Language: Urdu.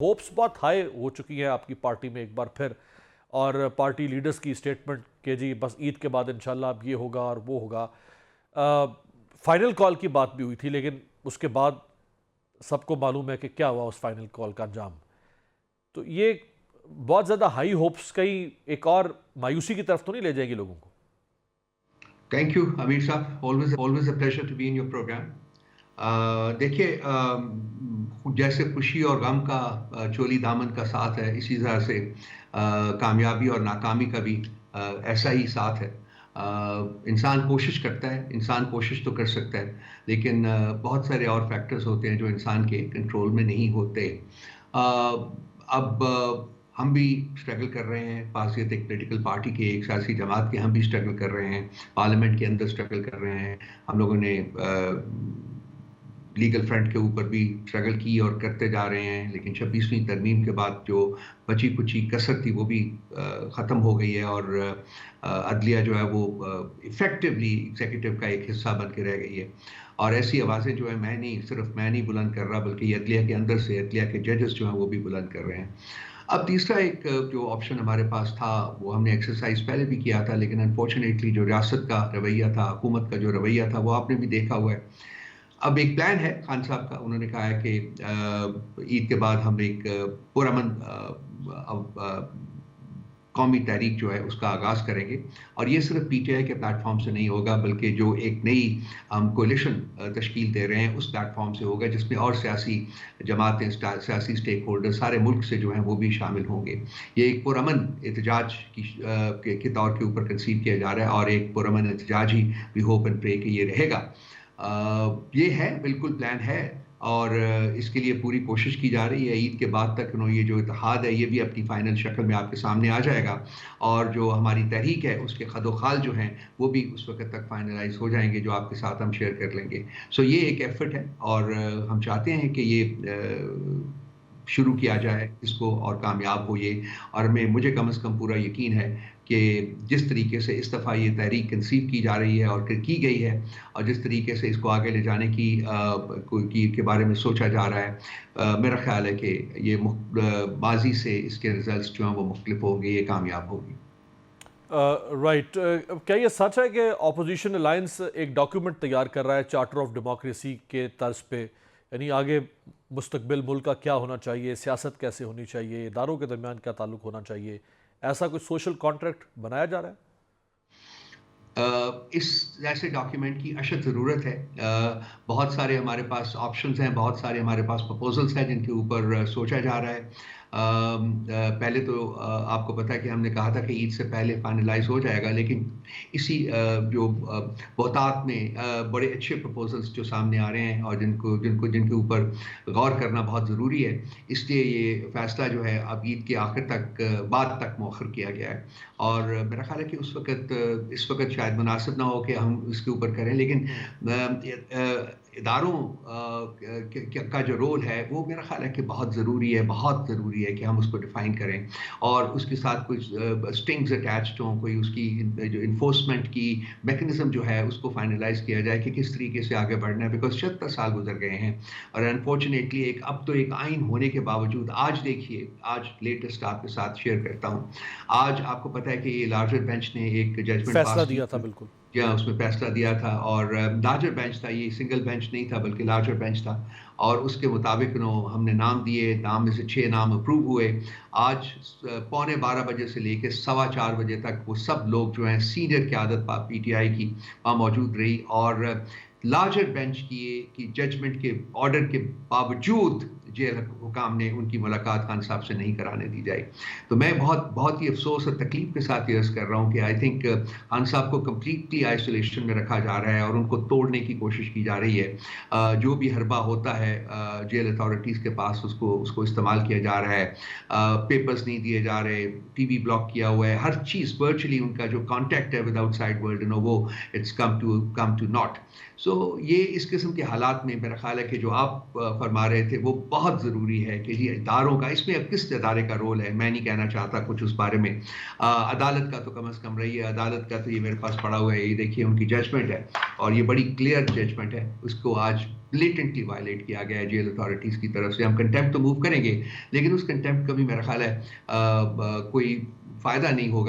ہوپس بہت ہائی ہو چکی ہیں آپ کی پارٹی میں ایک بار پھر، اور پارٹی لیڈرز کی سٹیٹمنٹ کہ جی بس عید کے بعد انشاءاللہ اب یہ ہوگا اور وہ ہوگا. فائنل کال کی بات بھی ہوئی تھی، لیکن اس کے بعد سب کو معلوم ہے کہ کیا ہوا اس فائنل کال کا انجام. تو یہ بہت زیادہ ہائی ہوپس کہیں ایک اور مایوسی کی طرف تو نہیں لے جائے گی لوگوں کو؟ Thank you, Amir Saab. Always a pleasure to be in your program. دیکھیے جیسے خوشی اور غم کا چولی دامن کا ساتھ ہے، اسی طرح سے کامیابی اور ناکامی کا بھی ایسا ہی ساتھ ہے. انسان کوشش کرتا ہے، انسان کوشش تو کر سکتا ہے، لیکن بہت سارے اور فیکٹرز ہوتے ہیں جو انسان کے کنٹرول میں نہیں ہوتے. اب ہم بھی اسٹرگل کر رہے ہیں، پاسیت ایک پولیٹیکل پارٹی کے، ایک سیاسی جماعت کے ہم بھی اسٹرگل کر رہے ہیں، پارلیمنٹ کے اندر اسٹرگل کر رہے ہیں. ہم لوگوں نے لیگل فرنٹ کے اوپر بھی اسٹرگل کی اور کرتے جا رہے ہیں، لیکن 26ویں ترمیم کے بعد جو بچی کچی کثر تھی وہ بھی ختم ہو گئی ہے، اور عدلیہ جو ہے وہ افیکٹولی ایگزیکٹو کا ایک حصہ بن کے رہ گئی ہے. اور ایسی آوازیں جو ہے میں نہیں بلند کر رہا، بلکہ یہ عدلیہ کے اندر سے عدلیہ کے ججز جو ہیں وہ بھی بلند کر رہے ہیں. اب تیسرا ایک جو آپشن ہمارے پاس تھا وہ ہم نے ایکسرسائز پہلے بھی کیا تھا، لیکن انفارچونیٹلی جو ریاست کا رویہ تھا، حکومت کا جو رویہ تھا، وہ آپ نے بھی دیکھا ہوا ہے. اب ایک پلان ہے خان صاحب کا، انہوں نے کہا ہے کہ عید کے بعد ہم ایک پرامن قومی تحریک جو ہے اس کا آغاز کریں گے، اور یہ صرف پی ٹی آئی کے پلیٹ فارم سے نہیں ہوگا، بلکہ جو ایک نئی ہم کولیشن تشکیل دے رہے ہیں اس پلیٹ فارم سے ہوگا، جس میں اور سیاسی جماعتیں، سیاسی سٹیک ہولڈر سارے ملک سے جو ہیں وہ بھی شامل ہوں گے. یہ ایک پرامن احتجاج کے طور کے اوپر کنسیو کیا جا رہا ہے، اور ایک پرامن احتجاج ہی وی ہوپ اینڈ پرے کہ یہ رہے گا. یہ ہے، بالکل پلان ہے، اور اس کے لیے پوری کوشش کی جا رہی ہے. عید کے بعد تک یہ جو اتحاد ہے یہ بھی اپنی فائنل شکل میں آپ کے سامنے آ جائے گا، اور جو ہماری تحریک ہے اس کے خد و خال جو ہیں وہ بھی اس وقت تک فائنلائز ہو جائیں گے، جو آپ کے ساتھ ہم شیئر کر لیں گے. یہ ایک ایفرٹ ہے، اور ہم چاہتے ہیں کہ یہ شروع کیا جائے اس کو اور کامیاب ہو یہ. اور مجھے کم از کم پورا یقین ہے کہ جس طریقے سے اس دفعہ یہ تحریک کنسیو کی جا رہی ہے اور کی گئی ہے، اور جس طریقے سے اس کو آگے لے جانے کے بارے میں سوچا جا رہا ہے، میرا خیال ہے کہ یہ ماضی سے اس کے ریزلٹس جو ہیں وہ مختلف ہوں گے، یہ کامیاب ہوگی. رائٹ. کیا یہ سچ ہے کہ اپوزیشن الائنس ایک ڈاکیومنٹ تیار کر رہا ہے چارٹر آف ڈیموکریسی کے طرز پہ، یعنی آگے مستقبل ملک کا کیا ہونا چاہیے، سیاست کیسے ہونی چاہیے، اداروں کے درمیان کیا تعلق ہونا چاہیے، ایسا کوئی سوشل کانٹریکٹ بنایا جا رہا ہے؟ اس ایسے ڈاکیومنٹ کی اشد ضرورت ہے. بہت سارے ہمارے پاس آپشنز ہیں، بہت سارے ہمارے پاس پروپوزلز ہیں جن کے اوپر سوچا جا رہا ہے. پہلے تو آپ کو پتا ہے کہ ہم نے کہا تھا کہ عید سے پہلے فائنلائز ہو جائے گا، لیکن اسی جو بہتات میں بڑے اچھے پروپوزلز جو سامنے آ رہے ہیں اور جن کے اوپر غور کرنا بہت ضروری ہے، اس لیے یہ فیصلہ جو ہے اب عید کے آخر تک بعد تک مؤخر کیا گیا ہے. اور میرا خیال ہے کہ اس وقت شاید مناسب نہ ہو کہ ہم اس کے اوپر کریں، لیکن اداروں کا جو رول ہے وہ میرا خیال ہے کہ بہت ضروری ہے کہ ہم اس کو ڈیفائن کریں، اور اس کے ساتھ کچھ اسٹنگز اٹیچڈ ہوں، کوئی اس کی جو انفورسمنٹ کی میکنزم جو ہے اس کو فائنلائز کیا جائے کہ کس طریقے سے آگے بڑھنا ہے. بیکاز 76 سال گزر گئے ہیں، اور انفارچونیٹلی اب تو ایک آئین ہونے کے باوجود آج دیکھیے، آج لیٹسٹ آپ کے ساتھ شیئر کرتا ہوں، آج آپ کو پتا ہے کہ یہ لارجر بینچ نے ایک ججمنٹ فیصلہ پاس دیا تھا. بالکل کیا اس میں فیصلہ دیا تھا، اور لارجر بینچ تھا، یہ سنگل بینچ نہیں تھا بلکہ لارجر بینچ تھا، اور اس کے مطابق ہم نے نام دیے، نام میں سے 6 نام اپروو ہوئے. آج 11:15 بجے سے لے کے 4:15 بجے تک وہ سب لوگ جو ہیں سینئر قیادت پی ٹی آئی کی وہاں موجود رہی، اور لارجر بینچ کی ججمنٹ کے آرڈر کے باوجود جیل حکام نے ان کی ملاقات خان صاحب سے نہیں کرانے دی جائے. تو میں بہت ہی افسوس اور تکلیف کے ساتھ یہ عرض کر رہا ہوں کہ آئی تھنک خان صاحب کو کمپلیٹلی آئسولیشن میں رکھا جا رہا ہے اور ان کو توڑنے کی کوشش کی جا رہی ہے. جو بھی حربہ ہوتا ہے جیل اتھارٹیز کے پاس اس کو استعمال کیا جا رہا ہے. پیپرز نہیں دیے جا رہے، ٹی وی بلاک کیا ہوا ہے، ہر چیز ورچولی ان کا جو کانٹیکٹ ہے ود آؤٹ سائڈ ورلڈ وہ اٹس کم ٹو ناٹ. یہ اس قسم کے حالات میں میرا خیال ہے کہ جو آپ فرما رہے تھے وہ بہت ضروری ہے کہ جی اداروں کا، اس میں اب کس ادارے کا رول ہے میں نہیں کہنا چاہتا کچھ اس بارے میں، عدالت کا تو کم از کم رہی ہے، عدالت کا تو یہ میرے پاس پڑا ہوا ہے، یہ دیکھیے ان کی ججمنٹ ہے اور یہ بڑی کلیئر ججمنٹ ہے، اس کو آج بلیٹنٹلی وائلیٹ کیا گیا ہے جیل اتھارٹیز کی طرف سے. ہم کنٹمپٹ تو موو کریں گے لیکن اس کنٹمپٹ کا بھی میرا خیال ہے کوئی فائدہ نہیں ہوگا.